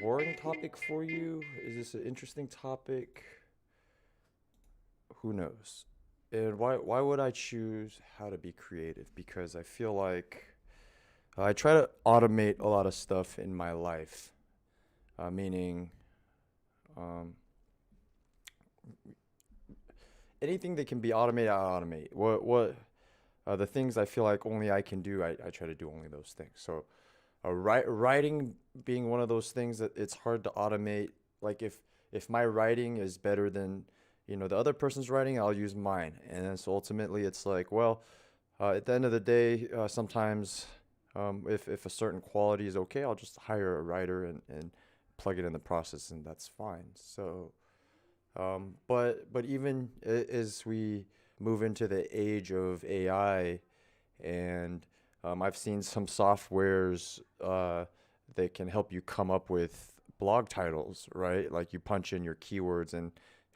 boring topic for you? Is this an interesting topic? Who knows? And why would I choose how to be creative? Because I feel like I try to automate a lot of stuff in my life, meaning um, anything that can be automated, I automate. What the things I feel like only I can do, I try to do only those things. So writing being one of those things that it's hard to automate. Like if my writing is better than the other person's writing, I'll use mine. And then so ultimately it's like, well, at the end of the day, sometimes if a certain quality is okay, I'll just hire a writer and plug it in the process, and that's fine. So but even as we move into the age of AI, and I've seen some softwares that can help you come up with blog titles, right? Like you punch in your keywords and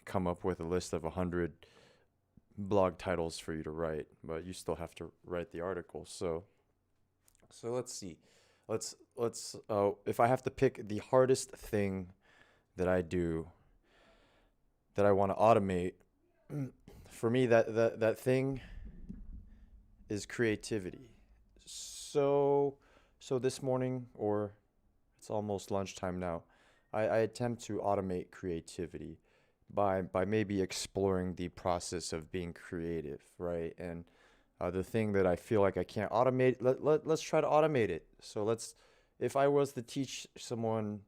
come up with a list of 100 blog titles for you to write, but you still have to write the article. So let's see. Let's if I have to pick the hardest thing that I do that I want to automate, for me that thing is creativity. So so this morning, or it's almost lunchtime now, I attempt to automate creativity by maybe exploring the process of being creative, right? And the thing that I feel like I can't automate, let's try to automate it. So if I was to teach someone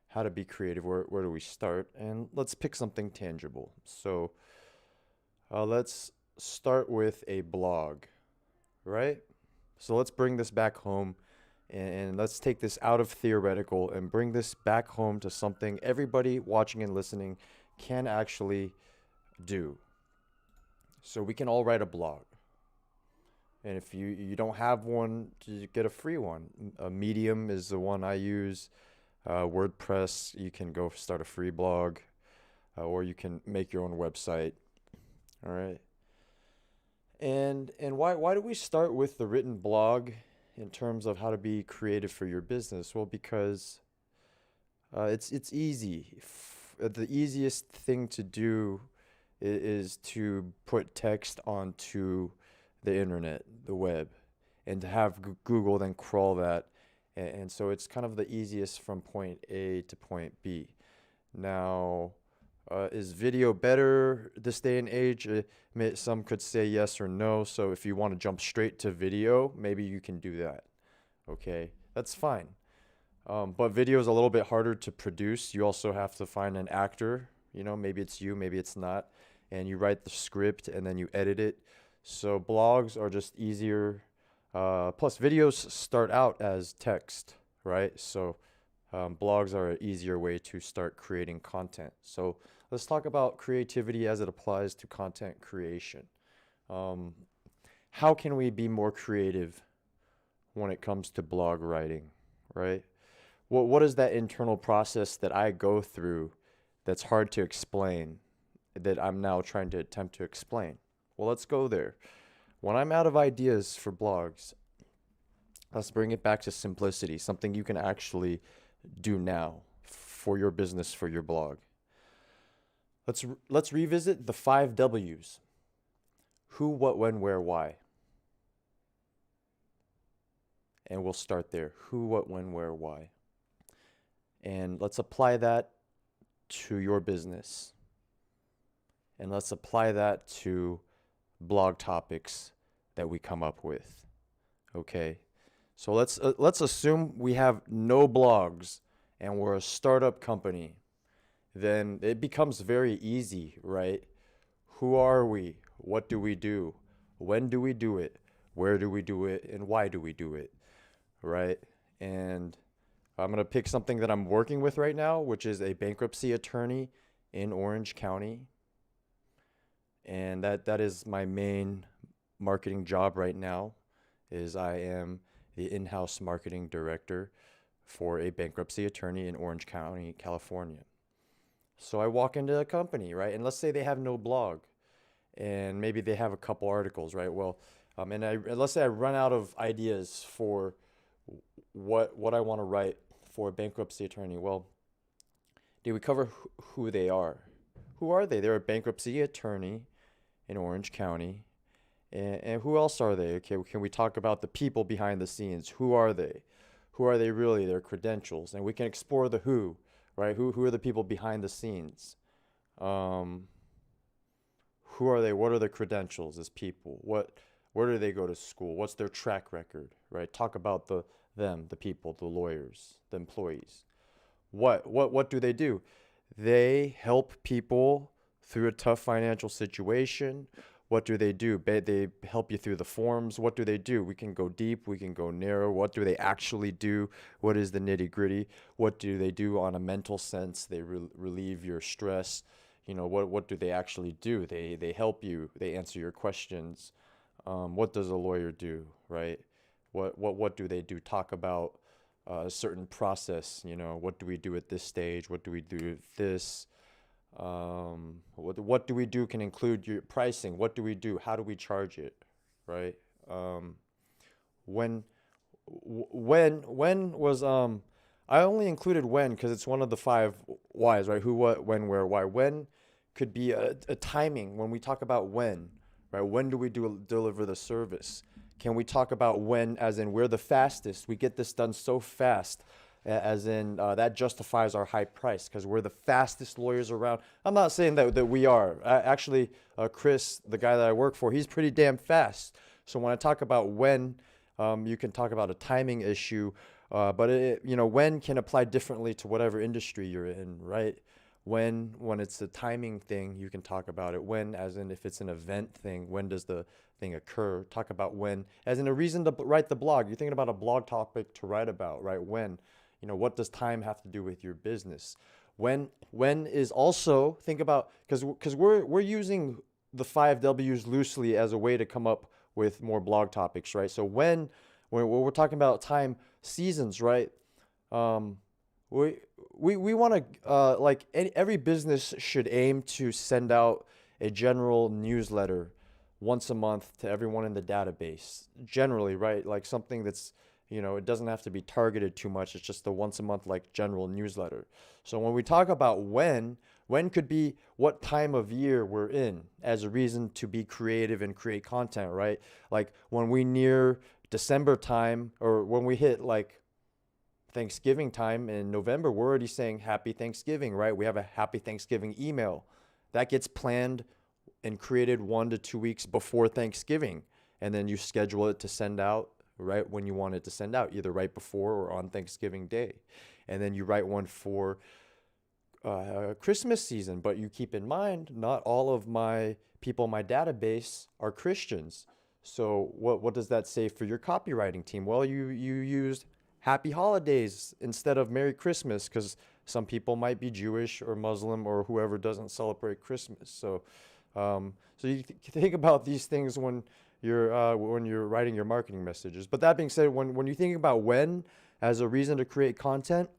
how to be creative, where do we start? And let's pick something tangible. So let's start with a blog, right? So let's bring this back home, and let's take this out of theoretical and bring this back home to something everybody watching and listening can actually do. So we can all write a blog. And if you don't have one, you get a free one. A Medium is the one I use. WordPress, you can go start a free blog, or you can make your own website. All right. And why do we start with the written blog in terms of how to be creative for your business? Well, because it's easy. The easiest thing to do is to put text onto the internet, the web, and to have Google then crawl that. And so it's kind of the easiest from point A to point B. Now, is video better this day and age? Some could say yes or no. So if you want to jump straight to video, maybe you can do that. Okay, that's fine. But video is a little bit harder to produce. You also have to find an actor. Maybe it's you, maybe it's not. And you write the script and then you edit it. So blogs are just easier. Plus, videos start out as text, right? So blogs are an easier way to start creating content. So let's talk about creativity as it applies to content creation. How can we be more creative when it comes to blog writing, right? What is that internal process that I go through that's hard to explain, that I'm now trying to attempt to explain? Well, let's go there. When I'm out of ideas for blogs, let's bring it back to simplicity, something you can actually do now for your business, for your blog. Let's revisit the 5 W's. Who, what, when, where, why. And we'll start there. Who, what, when, where, why. And let's apply that to your business. And let's apply that to blog topics that we come up with. Okay? So let's assume we have no blogs and we're a startup company. Then it becomes very easy, right? Who are we? What do we do? When do we do it? Where do we do it? And why do we do it? Right? And I'm going to pick something that I'm working with right now, which is a bankruptcy attorney in Orange County. And that is my main marketing job right now, is I am the in-house marketing director for a bankruptcy attorney in Orange County, California. So I walk into a company, right? And let's say they have no blog and maybe they have a couple articles, right? Well, and let's say I run out of ideas for what I want to write for a bankruptcy attorney. Well, Did we cover who they are? Who are they? They're a bankruptcy attorney in Orange County. And who else are they? Okay, can we talk about the people behind the scenes? Who are they? Who are they really? Their credentials. And we can explore the who, right? Who are the people behind the scenes? Um, who are they? What are their credentials as people? Where do they go to school? What's their track record, right? Talk about the people, the lawyers, the employees. What do they do? They help people through a tough financial situation. What do? They help you through the forms. What do they do? We can go deep, we can go narrow. What do they actually do? What is the nitty gritty? What do they do on a mental sense? They relieve your stress. What do they actually do? They help you. They answer your questions. What does a lawyer do, right? What do they do? Talk about a certain process. What do we do at this stage? What do we do at this? What do we do can include your pricing. What do we do? How do we charge it, right? When when was I only included when because it's one of the five whys, right? Who, what, when, where, why. When could be a timing when we talk about when, right? When do we deliver the service? Can we talk about when, as in we're the fastest? We get this done so fast, as in that justifies our high price because we're the fastest lawyers around. I'm not saying that we are. Actually, Chris, the guy that I work for, he's pretty damn fast. So when I talk about when, you can talk about a timing issue, but when can apply differently to whatever industry you're in, right? When it's a timing thing, you can talk about it. When, as in if it's an event thing, when does the thing occur? Talk about when, as in a reason to write the blog. You're thinking about a blog topic to write about, right? When, what does time have to do with your business? When is also, think about, because we're using the 5 W's loosely as a way to come up with more blog topics, right? So when we're talking about time, seasons, right? We want to every business should aim to send out a general newsletter once a month to everyone in the database. Generally, right? Like something that's, it doesn't have to be targeted too much. It's just a once a month like general newsletter. So when we talk about when could be what time of year we're in as a reason to be creative and create content, right? Like when we near December time or when we hit like Thanksgiving time in November, we're already saying happy Thanksgiving, right? We have a happy Thanksgiving email that gets planned and created 1 to 2 weeks before Thanksgiving. And then you schedule it to send out right when you want it to send out, either right before or on Thanksgiving Day. And then you write one for Christmas season. But you keep in mind, not all of my people in my database are Christians. So what does that say for your copywriting team? Well, you used Happy Holidays instead of Merry Christmas because some people might be Jewish or Muslim or whoever doesn't celebrate Christmas. So you think about these things when you're writing your marketing messages. But that being said, when you think about when as a reason to create content,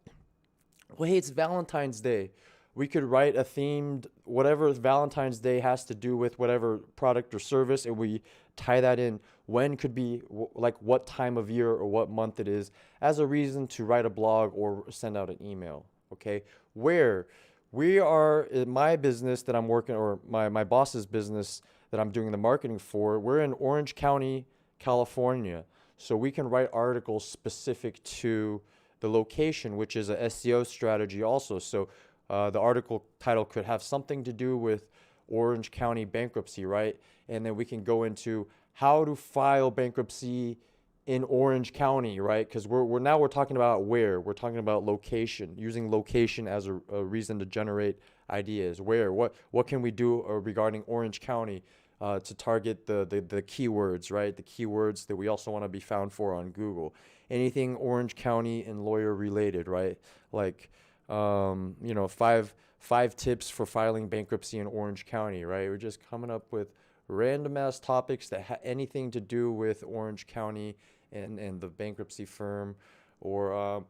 well, hey, it's Valentine's Day. We could write a themed, whatever Valentine's Day has to do with whatever product or service, and we tie that in. When could be like what time of year or what month it is as a reason to write a blog or send out an email, okay? Where we are in my business that I'm working, or my boss's business that I'm doing the marketing for, we're in Orange County, California. So we can write articles specific to the location, which is a SEO strategy also. So the article title could have something to do with Orange County bankruptcy, right? And then we can go into how to file bankruptcy in Orange County, right? Because we're talking about where. We're talking about location, using location as a reason to generate ideas. Where, what can we do regarding Orange County to target the keywords, right? The keywords that we also want to be found for on Google. Anything Orange County and lawyer related, right? Like, five tips for filing bankruptcy in Orange County, right? We're just coming up with random ass topics that anything to do with Orange County and the bankruptcy firm. Or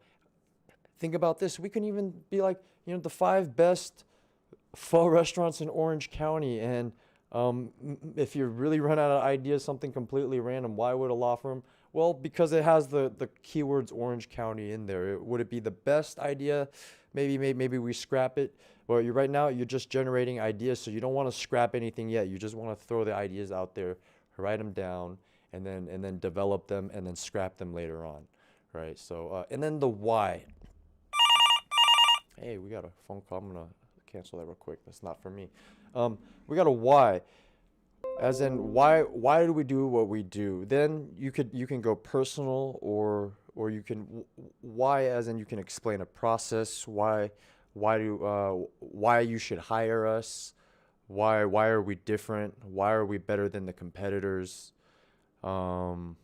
think about this. We can even be like, the 5 best pho restaurants in Orange County. And if you really run out of ideas, something completely random, why would a law firm Well, because it has the keywords Orange County in there. Would it be the best idea? Maybe we scrap it. Well, you right now you're just generating ideas, so you don't want to scrap anything yet. You just want to throw the ideas out there, write them down, and then develop them, and then scrap them later on, right? So and then the why. Hey, we got a phone call. I'm gonna cancel that real quick. That's not for me. We got a why, as in why do we do what we do? Then you can go personal, or you can why, as in you can explain a process. Why you should hire us. Why are we different? Why are we better than the competitors? Um,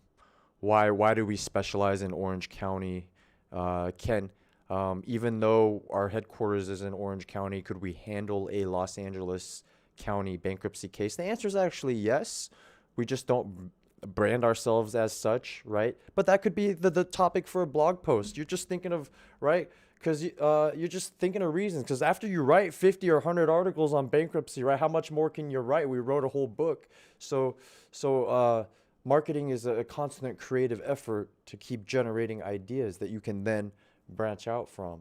why do we specialize in Orange County? Can Even though our headquarters is in Orange County, could we handle a Los Angeles County bankruptcy case? The answer is actually yes. We just don't brand ourselves as such, right? But that could be the topic for a blog post. You're just thinking of, right? Because you're just thinking of reasons. Because after you write 50 or 100 articles on bankruptcy, right? How much more can you write? We wrote a whole book. So marketing is a constant creative effort to keep generating ideas that you can then branch out from.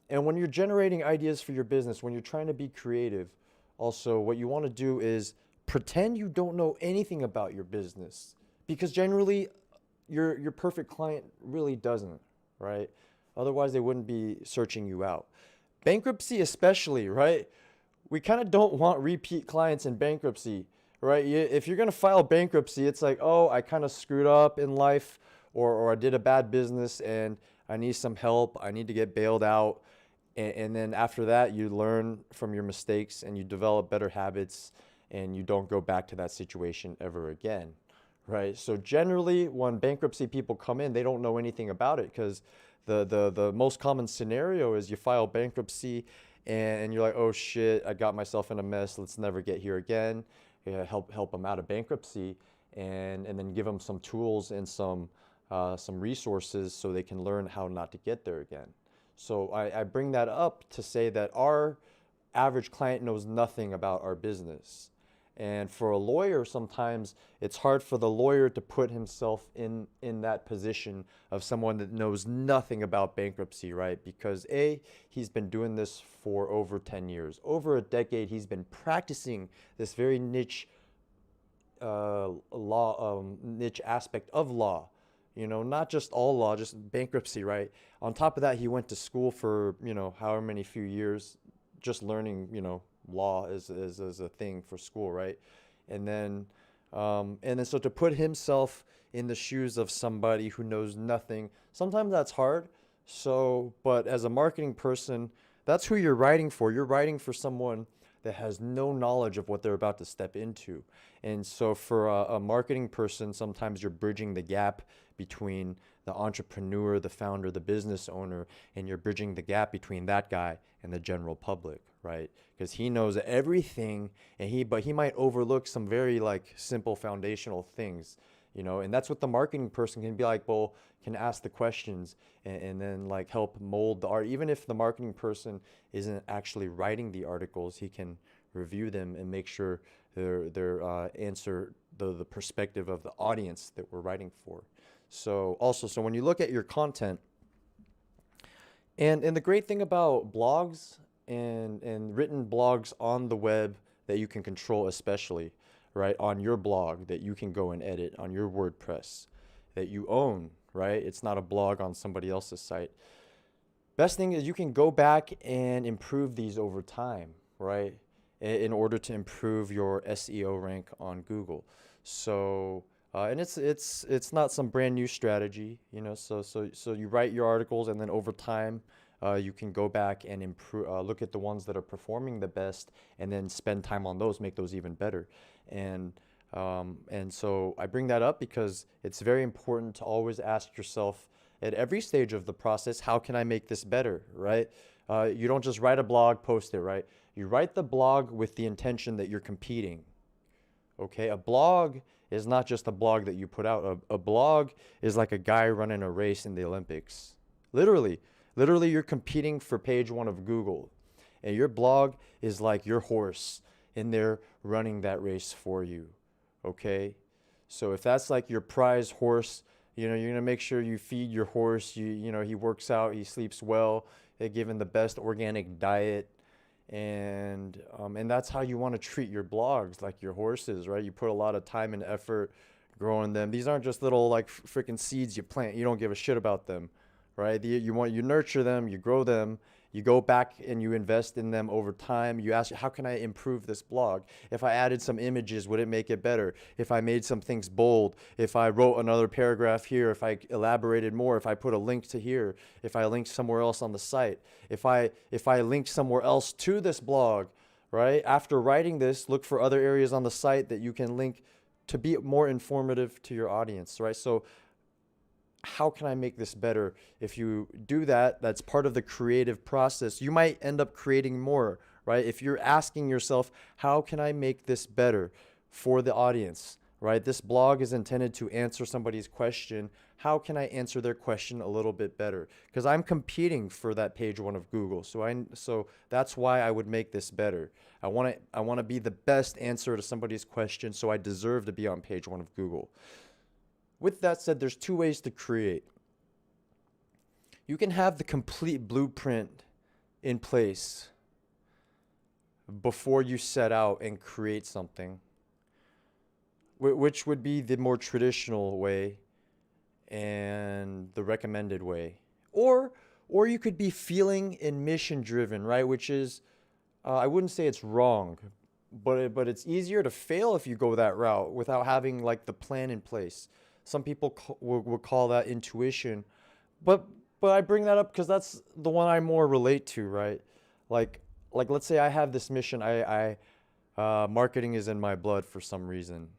And when you're generating ideas for your business, when you're trying to be creative, also what you want to do is pretend you don't know anything about your business, because generally your perfect client really doesn't, right? Otherwise they wouldn't be searching you out. Bankruptcy especially, right? We kind of don't want repeat clients in bankruptcy, right? If you're going to file bankruptcy, it's like, oh, I kind of screwed up in life, or I did a bad business and I need some help. I need to get bailed out. And then after that, you learn from your mistakes and you develop better habits, and you don't go back to that situation ever again, right? So generally, when bankruptcy people come in, they don't know anything about it, because the most common scenario is you file bankruptcy and you're like, oh shit, I got myself in a mess. Let's never get here again. Yeah, help them out of bankruptcy, and then give them some tools and some resources so they can learn how not to get there again. So I bring that up to say that our average client knows nothing about our business. And for a lawyer, sometimes it's hard for the lawyer to put himself in that position of someone that knows nothing about bankruptcy, right? Because he's been doing this for over 10 years. Over a decade, he's been practicing this very niche niche aspect of law. Not just all law, just bankruptcy, right? On top of that, he went to school for, however many few years, just learning, law is a thing for school, right? And then so to put himself in the shoes of somebody who knows nothing, sometimes that's hard. So, but as a marketing person, that's who you're writing for. You're writing for someone that has no knowledge of what they're about to step into. And so for a marketing person, sometimes you're bridging the gap between the entrepreneur, the founder, the business owner, and you're bridging the gap between that guy and the general public, right? Because he knows everything, but he might overlook some very simple foundational things, and that's what the marketing person can be like, well, can ask the questions, and then help mold the art. Even if the marketing person isn't actually writing the articles, he can review them and make sure they're answer the perspective of the audience that we're writing for. So when you look at your content, and the great thing about blogs and written blogs on the web that you can control, especially, right, on your blog that you can go and edit on your WordPress that you own, right? It's not a blog on somebody else's site. Best thing is you can go back and improve these over time, right? In order to improve your SEO rank on Google. So and it's not some brand new strategy, so you write your articles, and then over time you can go back and improve, look at the ones that are performing the best, and then spend time on those, make those even better. And so I bring that up because it's very important to always ask yourself at every stage of the process, how can I make this better, right? You don't just write a blog, post it, right? You write the blog with the intention that you're competing. Okay, a blog is not just a blog that you put out. A blog is like a guy running a race in the Olympics. Literally, you're competing for page 1 of Google, and your blog is like your horse in there running that race for you. Okay, So if that's like your prize horse, you're gonna make sure you feed your horse. He works out, he sleeps well, give him the best organic diet, and that's how you want to treat your blogs, like your horses, right? You put a lot of time and effort growing them. These aren't just little like freaking seeds you plant. You don't give a shit about them, right? You nurture them, you grow them, you go back and you invest in them over time. You ask, how can I improve this blog? If I added some images, would it make it better? If I made some things bold, if I wrote another paragraph here, if I elaborated more, if I put a link to here, if I linked somewhere else on the site, if I linked somewhere else to this blog, right? After writing this, look for other areas on the site that you can link to be more informative to your audience, right? So how can I make this better? If you do that, that's part of the creative process. You might end up creating more, right? If you're asking yourself, how can I make this better for the audience, right? This blog is intended to answer somebody's question. How can I answer their question a little bit better? Because I'm competing for that page one of Google. So that's why I would make this better. I want to be the best answer to somebody's question, so I deserve to be on page one of Google. With that said, there's two ways to create. You can have the complete blueprint in place before you set out and create something, which would be the more traditional way and the recommended way. Or you could be feeling and mission driven, right? Which is, I wouldn't say it's wrong, but it's easier to fail if you go that route without having like the plan in place. Some people would call that intuition, but I bring that up because that's the one I more relate to, right? Like let's say I have this mission. Marketing is in my blood for some reason.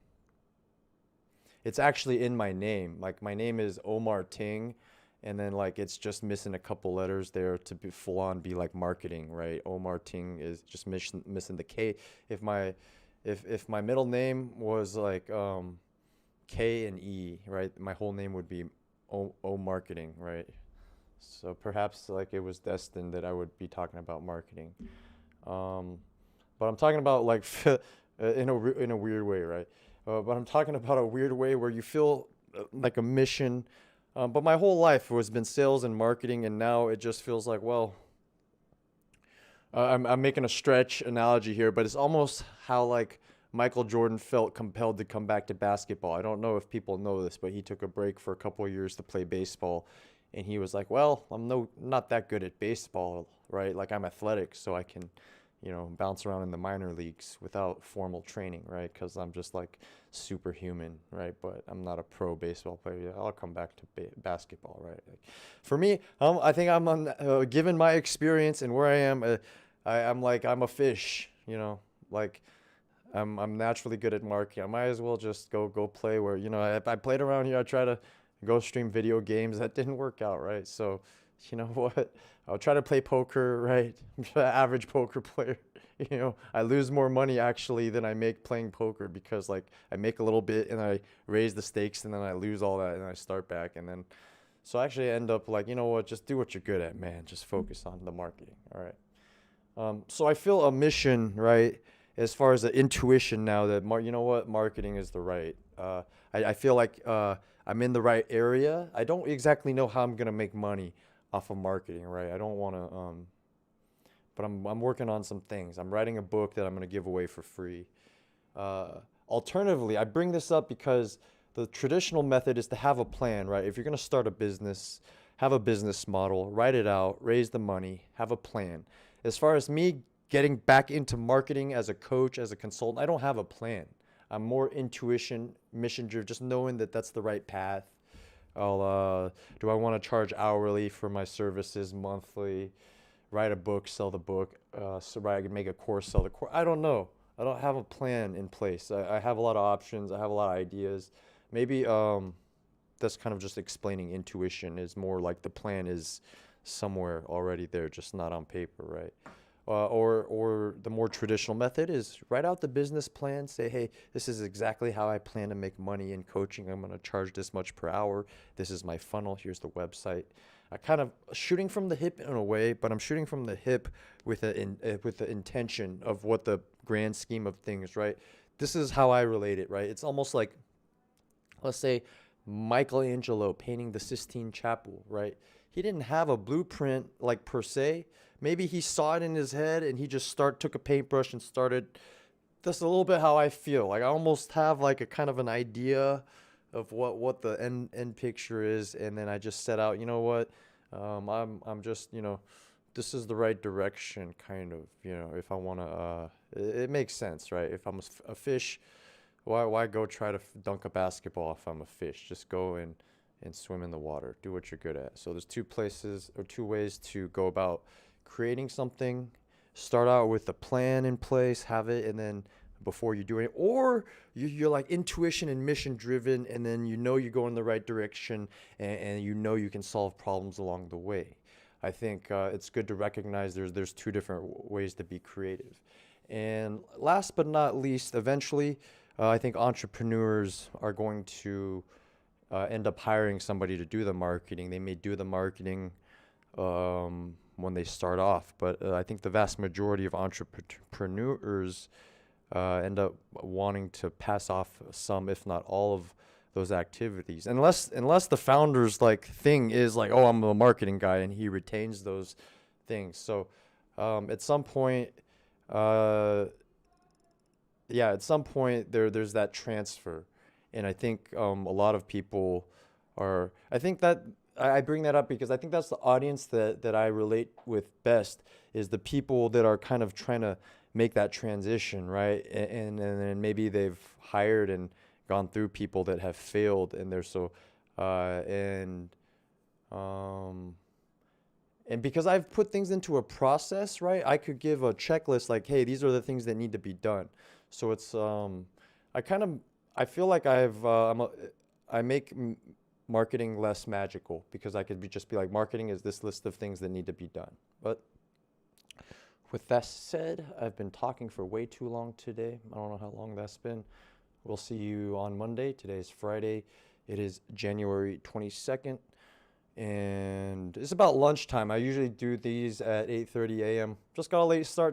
It's actually in my name. Like my name is Omar Ting, and then like it's just missing a couple letters there to be full on be like marketing, right? Omar Ting is just missing the K. If my middle name was like K and E, right? My whole name would be O Marketing, right? So perhaps like it was destined that I would be talking about marketing. But I'm talking about like in a weird way, right? But I'm talking about a weird way where you feel like a mission. But my whole life has been sales and marketing, and now it just feels like, well, I'm making a stretch analogy here, but it's almost how like Michael Jordan felt compelled to come back to basketball. I don't know if people know this, but he took a break for a couple of years to play baseball, and he was like, "Well, I'm not that good at baseball, right? Like I'm athletic, so I can, bounce around in the minor leagues without formal training, right? Because I'm just like superhuman, right? But I'm not a pro baseball player. Yeah, I'll come back to basketball, right? Like, for me, I think I'm on, given my experience and where I am, I'm a fish, like." I'm naturally good at marketing. I might as well just go play where, I played around here. I try to go stream video games. That didn't work out, right? So, you know what? I'll try to play poker, right? I'm an average poker player. I lose more money actually than I make playing poker because like I make a little bit and I raise the stakes and then I lose all that and I start back and then so I actually end up like, you know what? Just do what you're good at, man. Just focus on the marketing. All right. So I feel a mission, right? As far as the intuition now that marketing is the right. I feel like I'm in the right area. I don't exactly know how I'm gonna make money off of marketing, right? I don't want to, but I'm working on some things. I'm writing a book that I'm gonna give away for free. Alternatively, I bring this up because the traditional method is to have a plan, right? If you're gonna start a business, have a business model, write it out, raise the money, have a plan. As far as me getting back into marketing as a coach, as a consultant, I don't have a plan. I'm more intuition, mission driven, just knowing that that's the right path. Do I want to charge hourly for my services, monthly, write a book, sell the book, so I can make a course, sell the course. I don't know. I don't have a plan in place. I have a lot of options. I have a lot of ideas. Maybe that's kind of just explaining intuition is more like the plan is somewhere already there, just not on paper, right? Or the more traditional method is write out the business plan, say, hey, this is exactly how I plan to make money in coaching. I'm going to charge this much per hour. This is my funnel. Here's the website. I kind of shooting from the hip in a way, but I'm shooting from the hip with the intention of what the grand scheme of things, right? This is how I relate it, right? It's almost like let's say Michelangelo painting the Sistine Chapel, right? He didn't have a blueprint like per se. Maybe he saw it in his head and he just took a paintbrush and started. That's a little bit how I feel. Like I almost have like a kind of an idea of what the end picture is, and then I just set out. You know what? I'm just this is the right direction, kind of. If I wanna, it makes sense, right? If I'm a fish, why go try to dunk a basketball if I'm a fish? Just go and swim in the water. Do what you're good at. So there's two ways to go about creating something. Start out with a plan in place, have it, and then before you do it, or you're like intuition and mission driven, and then you're going in the right direction, and you can solve problems along the way. I think it's good to recognize there's two different ways to be creative. And last but not least, eventually, I think entrepreneurs are going to end up hiring somebody to do the marketing. They may do the marketing when they start off, but I think the vast majority of entrepreneurs end up wanting to pass off some, if not all, of those activities, unless the founder's like thing is like, oh, I'm a marketing guy, and he retains those things. So at some point, at some point there's that transfer, and I think a lot of people are. I think that I bring that up because I think that's the audience that I relate with best, is the people that are kind of trying to make that transition, right? And then maybe they've hired and gone through people that have failed, and they're so um and because I've put things into a process, right? I could give a checklist like, hey, these are the things that need to be done. So it's I kind of I feel like I make marketing less magical, because I could just be like, marketing is this list of things that need to be done. But with that said, I've been talking for way too long today. I don't know how long that's been. We'll see you on Monday. Today is Friday. It is January 22nd. And it's about lunchtime. I usually do these at 8:30 a.m. Just got a late start